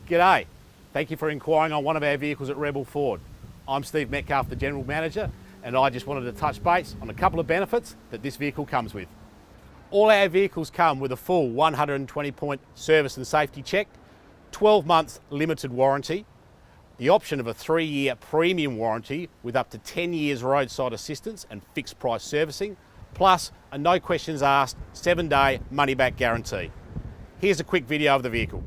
G'day, thank you for inquiring on one of our vehicles at Rebel Ford. I'm Steve Metcalf, the General Manager, and I just wanted to touch base on a couple of benefits that this vehicle comes with. All our vehicles come with a full 120-point service and safety check, 12 months limited warranty, the option of a 3-year premium warranty with up to 10 years roadside assistance and fixed price servicing, plus a no questions asked 7-day money back guarantee. Here's a quick video of the vehicle.